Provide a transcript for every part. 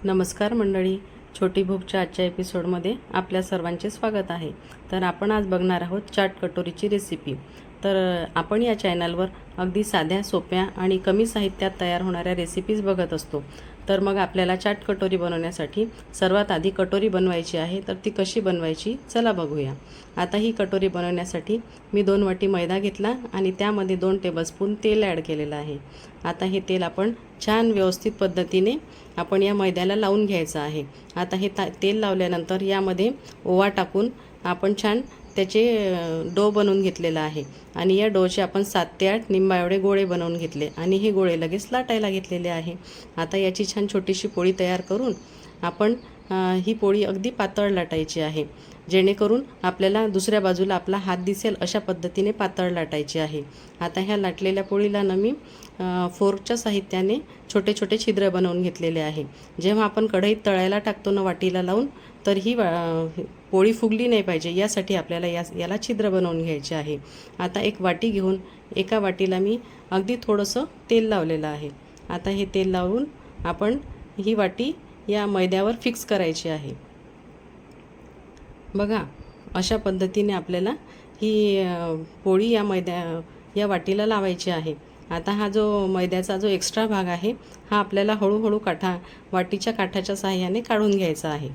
नमस्कार मंडळी, छोटी भूकच्या आजच्या एपिसोडमध्ये आपल्या सर्वांचे स्वागत आहे। तर आपण आज बघणार आहोत चाट कटोरीची रेसिपी। तर आपण या चॅनलवर अगदी साध्या, सोप्या आणि कमी साहित्यात तयार होणाऱ्या रेसिपीज बघत असतो। तर मग आपल्याला चाट कटोरी बनवण्यासाठी सर्वात आधी कटोरी बनवायची आहे। तर ती कशी बनवायची चला बघूया। आता ही कटोरी बनवण्यासाठी मी 2 वाटी मैदा घेतला आणि त्यामध्ये 2 टेबलस्पून तेल ॲड केलेलं आहे। आता हे तेल आपण छान व्यवस्थित पद्धतीने आपण या मैद्याला लावून घ्यायचं आहे। आता हे तेल लावल्यानंतर यामध्ये ओवा टाकून आपण छान त्याचे डो बनवून घेतलेला आहे आणि या डोचे आपण 7 ते 8 निंबा एवढे गोळे बनवून घेतले आणि हे गोळे लगेच लाटायला घेतलेले आहे। आता याची छान छोटीशी पोळी तयार करून आपण ही पोळी अगदी पातळ लाटायची आहे, जेणेकरून आपल्याला दुसऱ्या बाजूला आपला हात दिसेल अशा पद्धतीने पातळ लाटायची आहे। आता ह्या लाटलेल्या पोळीला ना मी फोर्कच्या साहित्याने छोटे छोटे छिद्र बनवून घेतलेले आहे। जेव्हा आपण कढईत तळायला टाकतो ना वाटीला लावून, तर ही पोळी फुगली नाही पाहिजे यासाठी आपल्याला याला छिद्र बनवून घ्यायचे आहे। आता एक वाटी घेऊन एका वाटीला मी अगदी थोडंसं तेल लावलेलं आहे। आता हे तेल लावून आपण ही वाटी या मैद्यावर फिक्स करायची आहे। बघा, अशा पद्धतीने आपल्याला ही पोळी या वाटीला लावायची आहे। आता हा जो मैद्याचा जो एक्स्ट्रा भाग आहे हा आपल्याला हळूहळू वाटीच्या काठाच्या सहाय्याने काढून घ्यायचा आहे।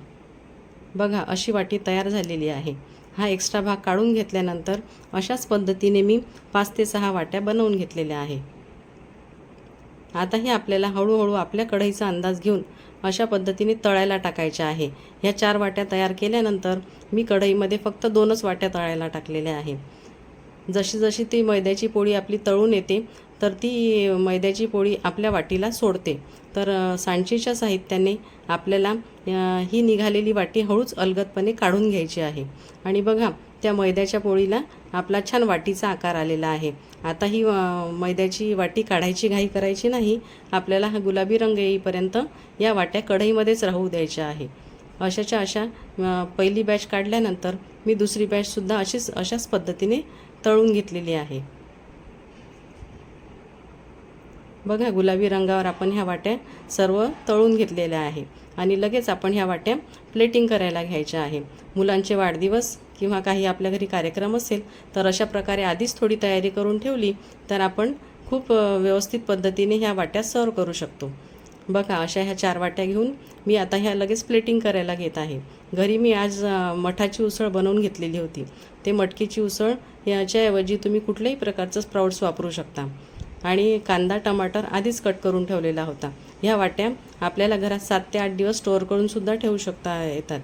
बघा, अशी वाटी तयार झालेली आहे। हा एक्स्ट्रा भाग काढून घेतल्यानंतर अशाच पद्धतीने मी 5 ते 6 वाट्या बनवून घेतलेल्या आहे। आता हे आपल्याला हळूहळू आपल्या कढईचा अंदाज घेऊन अशा पद्धतीने तळायला टाकायच्या आहे। ह्या 4 वाट्या तयार केल्यानंतर मी कढईमध्ये फक्त 2च वाट्या तळायला टाकलेल्या आहे। जशी जशी ती मैद्याची पोळी आपली तळून येते तर ती मैद्याची पोळी आपल्या वाटीला सोडते। तर सांडशीच्या साहित्याने आपल्याला ही निघालेली वाटी हळूच अलगदपणे काढून घ्यायची आहे। आणि बघा, त्या मैद्याच्या पोळीला आपला छान वाटीचा आकार आलेला आहे। आता ही मैद्याची वाटी काढायची घाई करायची नाही, आपल्याला हा गुलाबी रंग येईपर्यंत या वाट्या कढईमध्येच राहू द्यायच्या आहे। अशा पहिली बॅच काढल्यानंतर मी दुसरी बॅचसुद्धा अशाच पद्धतीने तळून घेतलेली आहे। बघा, गुलाबी रंगावर आपण ह्या वाट्या सर्व तळून घेतलेल्या आहे आणि लगेच आपण ह्या वाट्या प्लेटिंग करायला घ्यायच्या आहे। मुलांचे वाढदिवस किंवा काही आपल्या घरी कार्यक्रम असेल तर अशा प्रकारे आधीच थोडी तयारी करून ठेवली तर आपण खूप व्यवस्थित पद्धतीने ह्या वाट्या सर्व करू शकतो। बघा, अशा ह्या 4 वाट्या घेऊन मी आता ह्या लगेच प्लेटिंग करायला घेत आहे। घरी मी आज मठाची उसळ बनवून घेतलेली होती। ते मटकीची उसळ याच्याऐवजी तुम्ही कुठल्याही प्रकारचं स्प्राउट्स वापरू शकता। आणि कांदा टमाटर आधीच कट करून ठेवलेला होता। ह्या वाट्या आपल्याला घरात 7 ते 8 दिवस स्टोअर करून सुद्धा ठेवू येतात।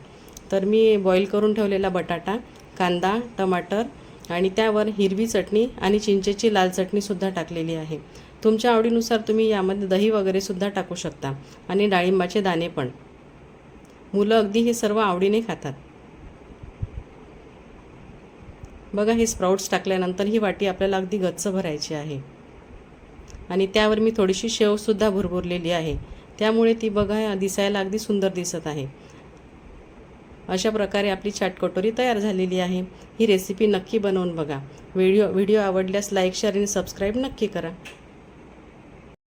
तर मी बॉईल करून ठेवलेला बटाटा, कांदा, टमाटर आणि त्यावर हिरवी चटणी आणि चिंचेची लाल चटणीसुद्धा टाकलेली आहे। तुमच्या आवडीनुसार तुम्ही यामध्ये दही वगैरे सुद्धा टाकू शकता आणि डाळिंबाचे दाणे पण। मुलं अगदी हे सर्व आवडीने खातात। बघा, हे स्प्राउट्स टाकल्यानंतर ही वाटी आपल्याला अगदी गच्च भरायची आहे आणि त्यावर मी थोडीशी शेवसुद्धा भुरभुरलेली आहे, त्यामुळे ती बघा दिसायला अगदी सुंदर दिसत आहे। अशा प्रकारे आपली चाट कटोरी तयार झालेली आहे। ही रेसिपी नक्की बनवून बघा। व्हिडिओ आवडल्यास लाईक, शेअर आणि सबस्क्राईब नक्की करा।